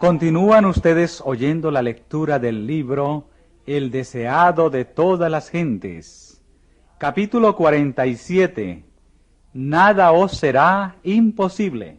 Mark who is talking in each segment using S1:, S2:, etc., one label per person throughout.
S1: Continúan ustedes oyendo la lectura del libro El deseado de todas las gentes. Capítulo 47. Nada os será imposible.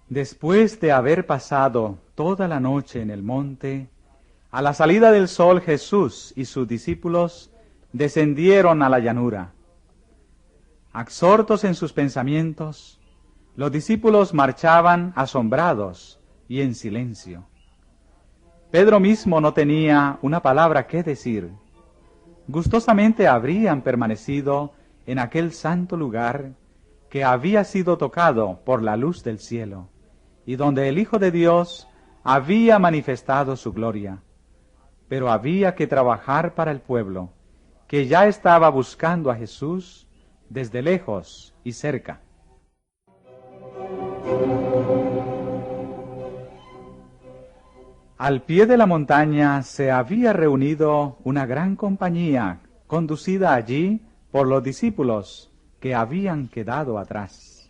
S1: Después de haber pasado toda la noche en el monte, a la salida del sol Jesús y sus discípulos descendieron a la llanura. Absortos en sus pensamientos, los discípulos marchaban asombrados y en silencio. Pedro mismo no tenía una palabra que decir. Gustosamente habrían permanecido en aquel santo lugar que había sido tocado por la luz del cielo, y donde el Hijo de Dios había manifestado su gloria. Pero había que trabajar para el pueblo, que ya estaba buscando a Jesús desde lejos y cerca. Al pie de la montaña se había reunido una gran compañía, conducida allí por los discípulos que habían quedado atrás,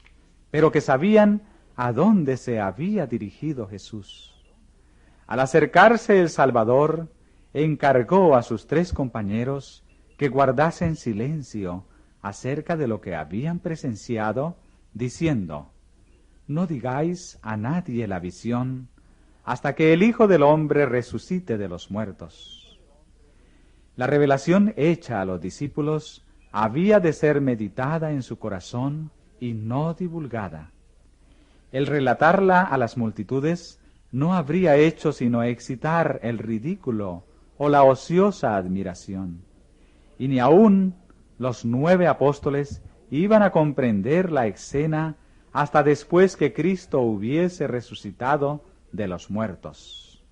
S1: pero que sabían a dónde se había dirigido Jesús. Al acercarse el Salvador, encargó a sus 3 compañeros que guardasen silencio acerca de lo que habían presenciado, diciendo: no digáis a nadie la visión, hasta que el Hijo del Hombre resucite de los muertos. La revelación hecha a los discípulos había de ser meditada en su corazón y no divulgada. El relatarla a las multitudes no habría hecho sino excitar el ridículo o la ociosa admiración, y ni aun los 9 apóstoles iban a comprender la escena hasta después que Cristo hubiese resucitado de los muertos.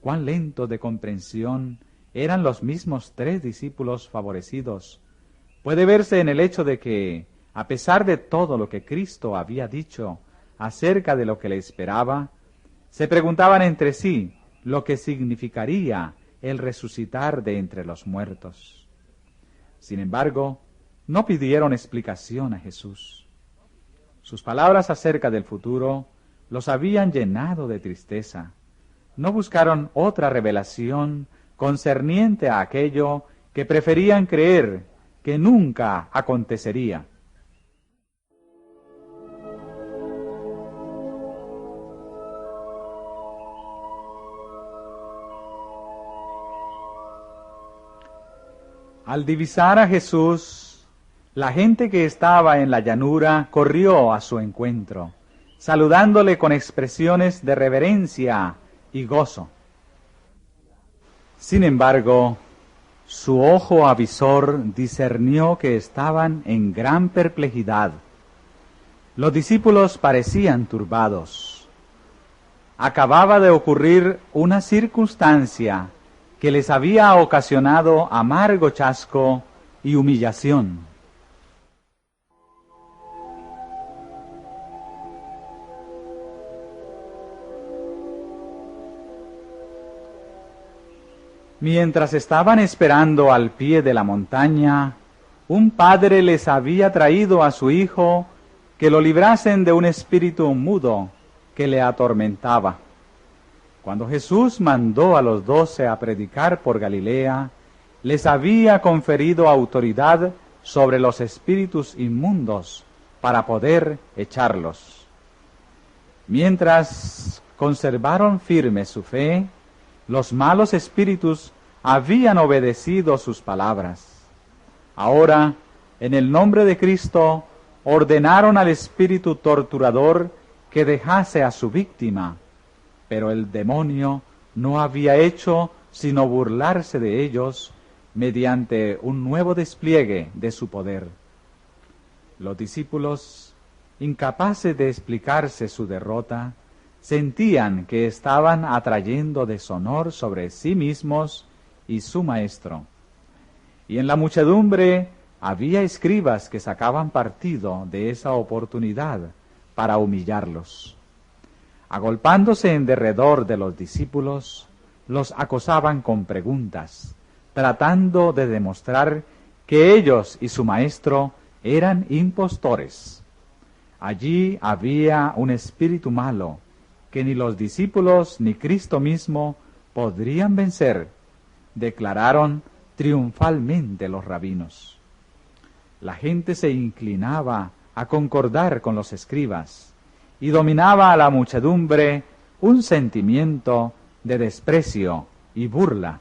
S1: Cuán lento de comprensión eran los mismos 3 discípulos favorecidos puede verse en el hecho de que, a pesar de todo lo que Cristo había dicho acerca de lo que le esperaba, se preguntaban entre sí lo que significaría el resucitar de entre los muertos. Sin embargo, no pidieron explicación a Jesús. Sus palabras acerca del futuro los habían llenado de tristeza. No buscaron otra revelación concerniente a aquello que preferían creer que nunca acontecería. Al divisar a Jesús, la gente que estaba en la llanura corrió a su encuentro, saludándole con expresiones de reverencia y gozo. Sin embargo, su ojo avisor discernió que estaban en gran perplejidad. Los discípulos parecían turbados. Acababa de ocurrir una circunstancia que les había ocasionado amargo chasco y humillación. Mientras estaban esperando al pie de la montaña, un padre les había traído a su hijo que lo librasen de un espíritu mudo que le atormentaba. Cuando Jesús mandó a los 12 a predicar por Galilea, les había conferido autoridad sobre los espíritus inmundos para poder echarlos. Mientras conservaron firme su fe, los malos espíritus habían obedecido sus palabras. Ahora, en el nombre de Cristo, ordenaron al espíritu torturador que dejase a su víctima, pero el demonio no había hecho sino burlarse de ellos mediante un nuevo despliegue de su poder. Los discípulos, incapaces de explicarse su derrota, sentían que estaban atrayendo deshonor sobre sí mismos y su maestro. Y en la muchedumbre había escribas que sacaban partido de esa oportunidad para humillarlos. Agolpándose en derredor de los discípulos, los acosaban con preguntas, tratando de demostrar que ellos y su maestro eran impostores. Allí había un espíritu malo que ni los discípulos ni Cristo mismo podrían vencer, declararon triunfalmente los rabinos. La gente se inclinaba a concordar con los escribas y dominaba a la muchedumbre un sentimiento de desprecio y burla.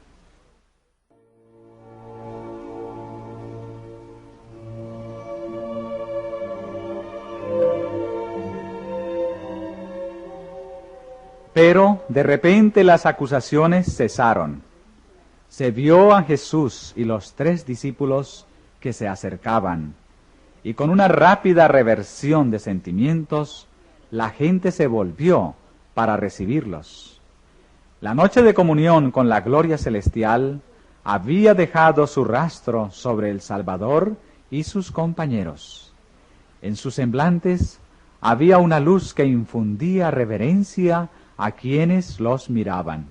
S1: Pero de repente las acusaciones cesaron. Se vio a Jesús y los 3 discípulos que se acercaban, y con una rápida reversión de sentimientos, la gente se volvió para recibirlos. La noche de comunión con la gloria celestial había dejado su rastro sobre el Salvador y sus compañeros. En sus semblantes había una luz que infundía reverencia a quienes los miraban.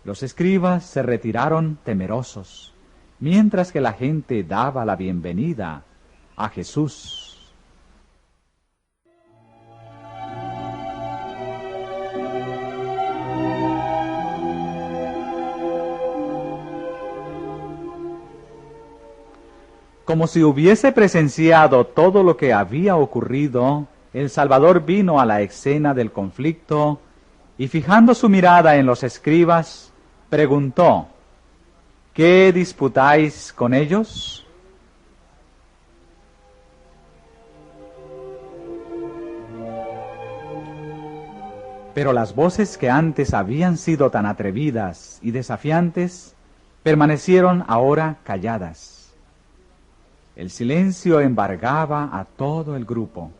S1: Los escribas se retiraron temerosos, mientras que la gente daba la bienvenida a Jesús. Como si hubiese presenciado todo lo que había ocurrido, el Salvador vino a la escena del conflicto y, fijando su mirada en los escribas, preguntó: ¿qué disputáis con ellos? Pero las voces que antes habían sido tan atrevidas y desafiantes permanecieron ahora calladas. El silencio embargaba a todo el grupo.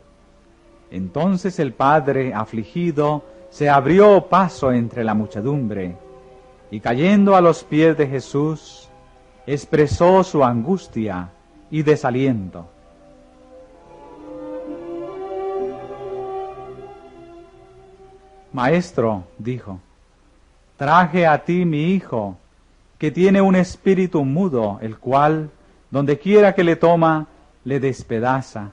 S1: Entonces el padre, afligido, se abrió paso entre la muchedumbre y, cayendo a los pies de Jesús, expresó su angustia y desaliento. Maestro, dijo, traje a ti mi hijo, que tiene un espíritu mudo, el cual, donde quiera que le toma, le despedaza.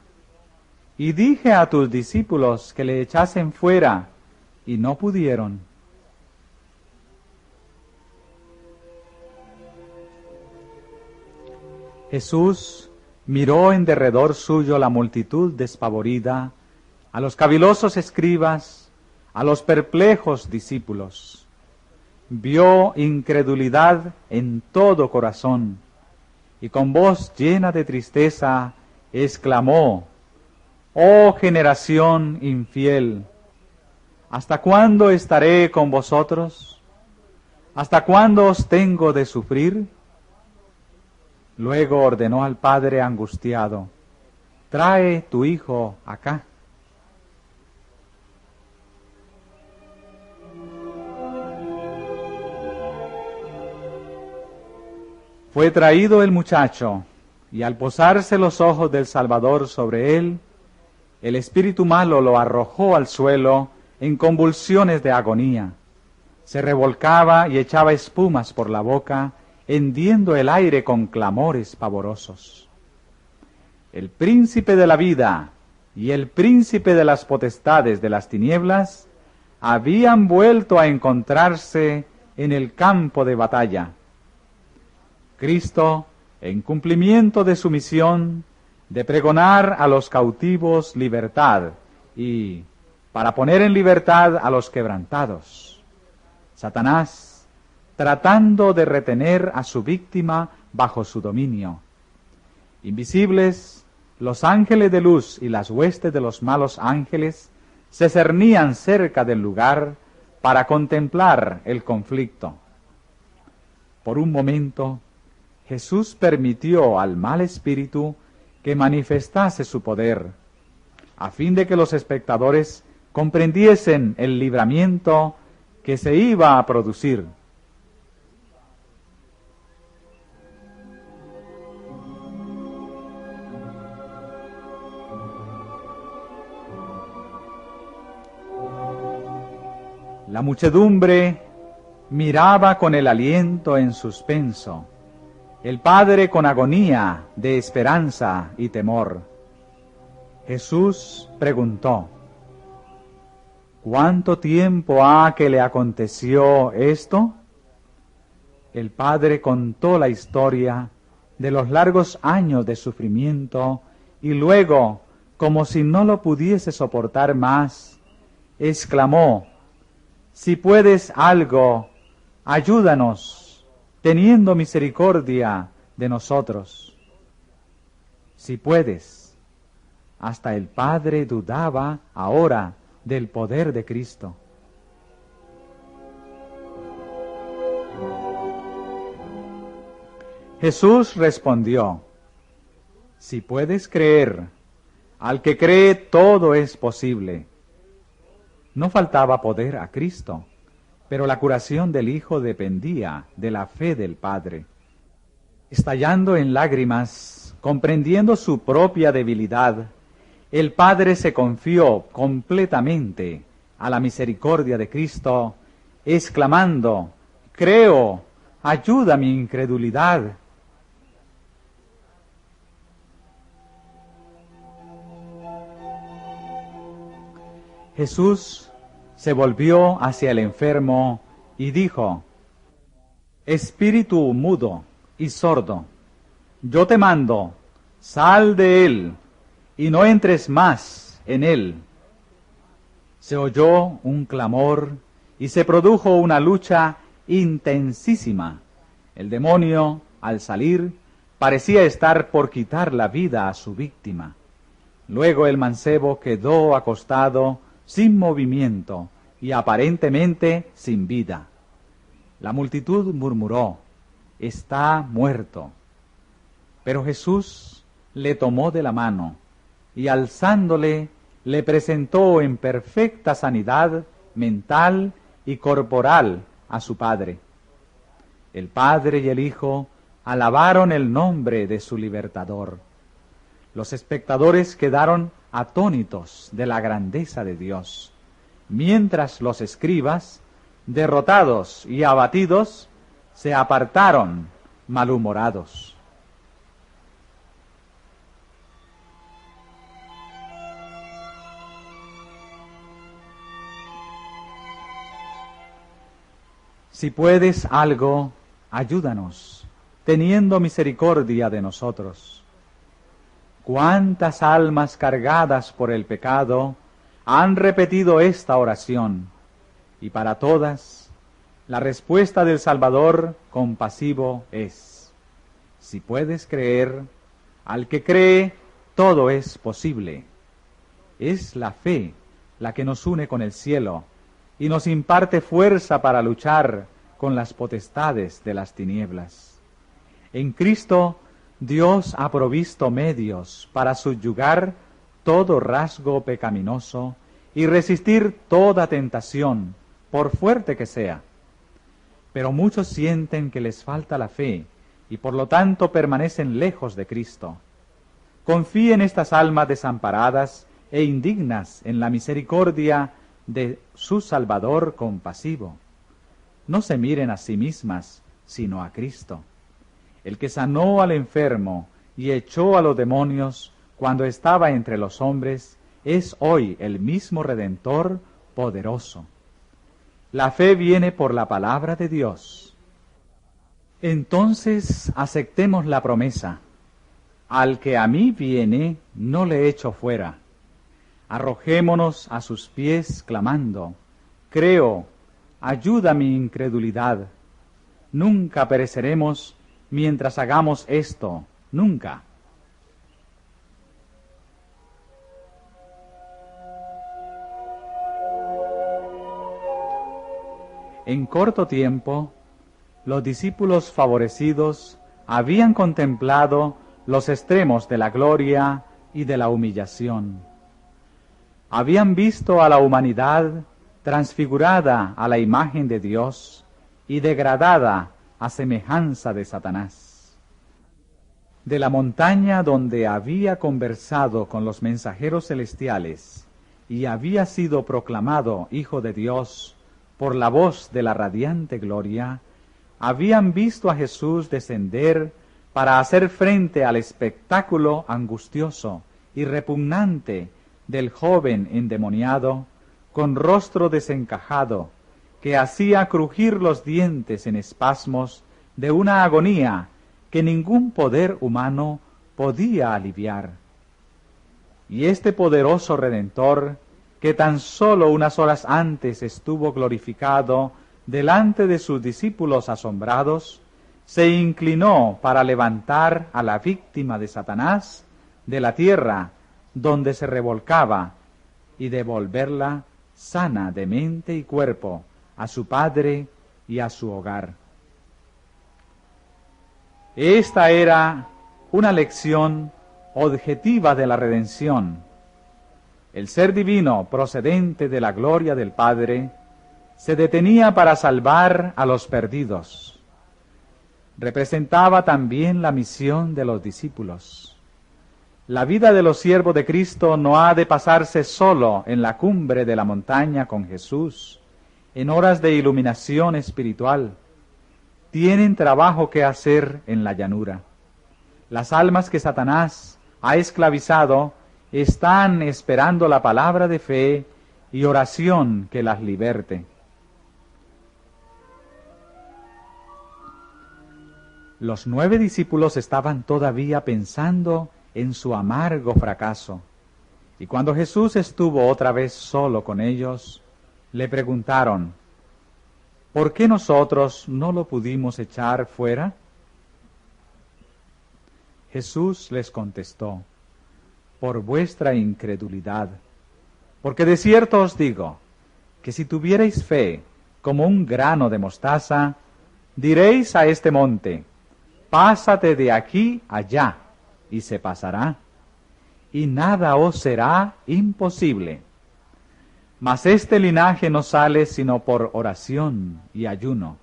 S1: Y dije a tus discípulos que le echasen fuera, y no pudieron. Jesús miró en derredor suyo la multitud despavorida, a los cavilosos escribas, a los perplejos discípulos. Vio incredulidad en todo corazón, y con voz llena de tristeza exclamó: «Oh generación infiel, ¿hasta cuándo estaré con vosotros? ¿Hasta cuándo os tengo de sufrir?» Luego ordenó al padre angustiado: «Trae tu hijo acá». Fue traído el muchacho, y al posarse los ojos del Salvador sobre él, el espíritu malo lo arrojó al suelo en convulsiones de agonía. Se revolcaba y echaba espumas por la boca, hendiendo el aire con clamores pavorosos. El príncipe de la vida y el príncipe de las potestades de las tinieblas habían vuelto a encontrarse en el campo de batalla. Cristo, en cumplimiento de su misión de pregonar a los cautivos libertad y para poner en libertad a los quebrantados. Satanás, tratando de retener a su víctima bajo su dominio. Invisibles, los ángeles de luz y las huestes de los malos ángeles se cernían cerca del lugar para contemplar el conflicto. Por un momento, Jesús permitió al mal espíritu que manifestase su poder, a fin de que los espectadores comprendiesen el libramiento que se iba a producir. La muchedumbre miraba con el aliento en suspenso, el padre con agonía de esperanza y temor. Jesús preguntó: ¿cuánto tiempo ha que le aconteció esto? El padre contó la historia de los largos años de sufrimiento y luego, como si no lo pudiese soportar más, exclamó: si puedes algo, ayúdanos, teniendo misericordia de nosotros. Si puedes. Hasta el Padre dudaba ahora del poder de Cristo. Jesús respondió: si puedes creer, al que cree todo es posible. No faltaba poder a Cristo, pero la curación del Hijo dependía de la fe del Padre. Estallando en lágrimas, comprendiendo su propia debilidad, el Padre se confió completamente a la misericordia de Cristo, exclamando: creo, ayuda mi incredulidad. Jesús se volvió hacia el enfermo y dijo: espíritu mudo y sordo, yo te mando, sal de él y no entres más en él. Se oyó un clamor y se produjo una lucha intensísima. El demonio, al salir, parecía estar por quitar la vida a su víctima. Luego el mancebo quedó acostado sin movimiento y aparentemente sin vida. La multitud murmuró: está muerto. Pero Jesús le tomó de la mano y alzándole le presentó en perfecta sanidad mental y corporal a su Padre. El Padre y el Hijo alabaron el nombre de su libertador. Los espectadores quedaron atónitos de la grandeza de Dios, mientras los escribas, derrotados y abatidos, se apartaron malhumorados. Si puedes algo, ayúdanos, teniendo misericordia de nosotros. ¿Cuántas almas cargadas por el pecado han repetido esta oración? Y para todas, la respuesta del Salvador compasivo es: si puedes creer, al que cree, todo es posible. Es la fe la que nos une con el cielo y nos imparte fuerza para luchar con las potestades de las tinieblas. En Cristo, Dios ha provisto medios para subyugar todo rasgo pecaminoso y resistir toda tentación, por fuerte que sea. Pero muchos sienten que les falta la fe y por lo tanto permanecen lejos de Cristo. Confíen estas almas desamparadas e indignas en la misericordia de su Salvador compasivo. No se miren a sí mismas, sino a Cristo, el que sanó al enfermo y echó a los demonios cuando estaba entre los hombres, es hoy el mismo Redentor poderoso. La fe viene por la palabra de Dios. Entonces aceptemos la promesa: al que a mí viene, no le echo fuera. Arrojémonos a sus pies clamando: creo, ayuda mi incredulidad. Nunca pereceremos mientras hagamos esto, nunca. En corto tiempo, los discípulos favorecidos habían contemplado los extremos de la gloria y de la humillación. Habían visto a la humanidad transfigurada a la imagen de Dios y degradada a semejanza de Satanás. De la montaña donde había conversado con los mensajeros celestiales y había sido proclamado Hijo de Dios por la voz de la radiante gloria, habían visto a Jesús descender para hacer frente al espectáculo angustioso y repugnante del joven endemoniado, con rostro desencajado, que hacía crujir los dientes en espasmos de una agonía que ningún poder humano podía aliviar. Y este poderoso Redentor, que tan solo unas horas antes estuvo glorificado delante de sus discípulos asombrados, se inclinó para levantar a la víctima de Satanás de la tierra donde se revolcaba y devolverla sana de mente y cuerpo a su Padre y a su hogar. Esta era una lección objetiva de la redención. El ser divino procedente de la gloria del Padre se detenía para salvar a los perdidos. Representaba también la misión de los discípulos. La vida de los siervos de Cristo no ha de pasarse solo en la cumbre de la montaña con Jesús, en horas de iluminación espiritual. Tienen trabajo que hacer en la llanura. Las almas que Satanás ha esclavizado están esperando la palabra de fe y oración que las liberte. Los 9 discípulos estaban todavía pensando en su amargo fracaso, y cuando Jesús estuvo otra vez solo con ellos, le preguntaron: ¿por qué nosotros no lo pudimos echar fuera? Jesús les contestó: por vuestra incredulidad, porque de cierto os digo, que si tuvierais fe como un grano de mostaza, diréis a este monte: pásate de aquí allá, y se pasará, y nada os será imposible. Mas este linaje no sale sino por oración y ayuno.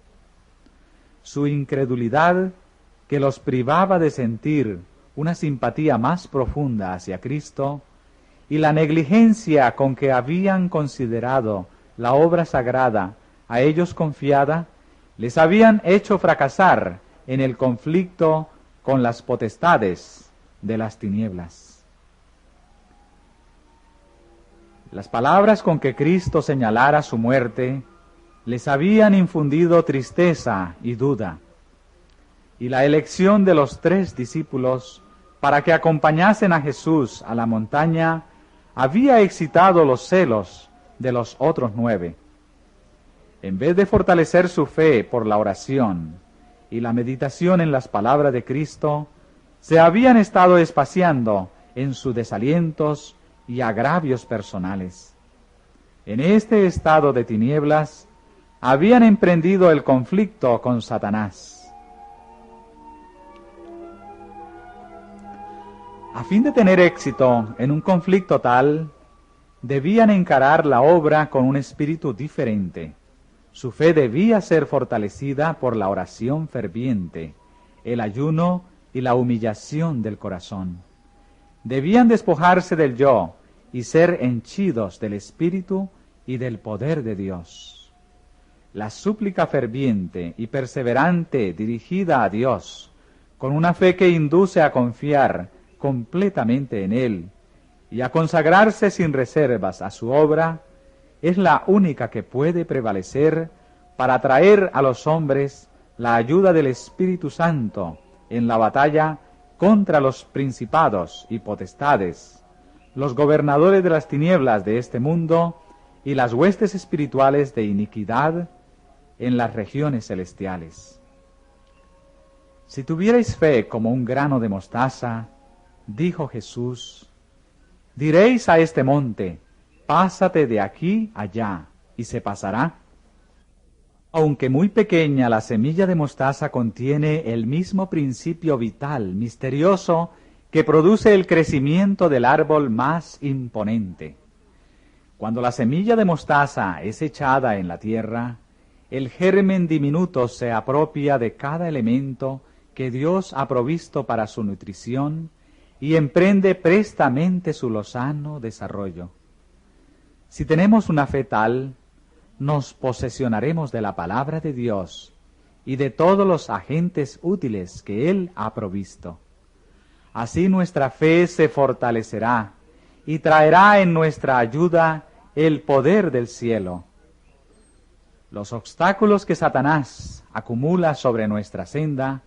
S1: Su incredulidad, que los privaba de sentir una simpatía más profunda hacia Cristo, y la negligencia con que habían considerado la obra sagrada a ellos confiada, les habían hecho fracasar en el conflicto con las potestades de las tinieblas. Las palabras con que Cristo señalara su muerte les habían infundido tristeza y duda, y la elección de los 3 discípulos para que acompañasen a Jesús a la montaña había excitado los celos de los otros 9. En vez de fortalecer su fe por la oración y la meditación en las palabras de Cristo, se habían estado espaciando en sus desalientos y agravios personales. En este estado de tinieblas, habían emprendido el conflicto con Satanás. A fin de tener éxito en un conflicto tal, debían encarar la obra con un espíritu diferente. Su fe debía ser fortalecida por la oración ferviente, el ayuno y la humillación del corazón. Debían despojarse del yo y ser henchidos del Espíritu y del poder de Dios. La súplica ferviente y perseverante dirigida a Dios, con una fe que induce a confiar completamente en Él y a consagrarse sin reservas a su obra, es la única que puede prevalecer para traer a los hombres la ayuda del Espíritu Santo en la batalla contra los principados y potestades, los gobernadores de las tinieblas de este mundo y las huestes espirituales de iniquidad en las regiones celestiales. Si tuvierais fe como un grano de mostaza, dijo Jesús, diréis a este monte: pásate de aquí allá, y se pasará. Aunque muy pequeña, la semilla de mostaza contiene el mismo principio vital, misterioso, que produce el crecimiento del árbol más imponente. Cuando la semilla de mostaza es echada en la tierra, el germen diminuto se apropia de cada elemento que Dios ha provisto para su nutrición y emprende prestamente su lozano desarrollo. Si tenemos una fe tal, nos posesionaremos de la palabra de Dios y de todos los agentes útiles que Él ha provisto. Así nuestra fe se fortalecerá y traerá en nuestra ayuda el poder del cielo. Los obstáculos que Satanás acumula sobre nuestra senda,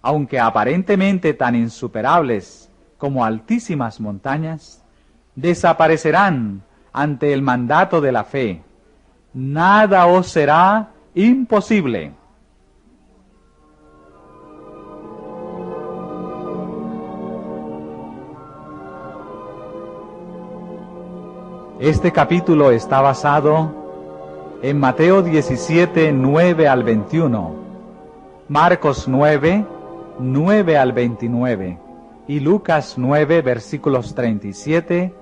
S1: aunque aparentemente tan insuperables como altísimas montañas, desaparecerán ante el mandato de la fe. Nada os será imposible. Este capítulo está basado en Mateo 17, 9 al 21, Marcos 9, 9 al 29 y Lucas 9, versículos 37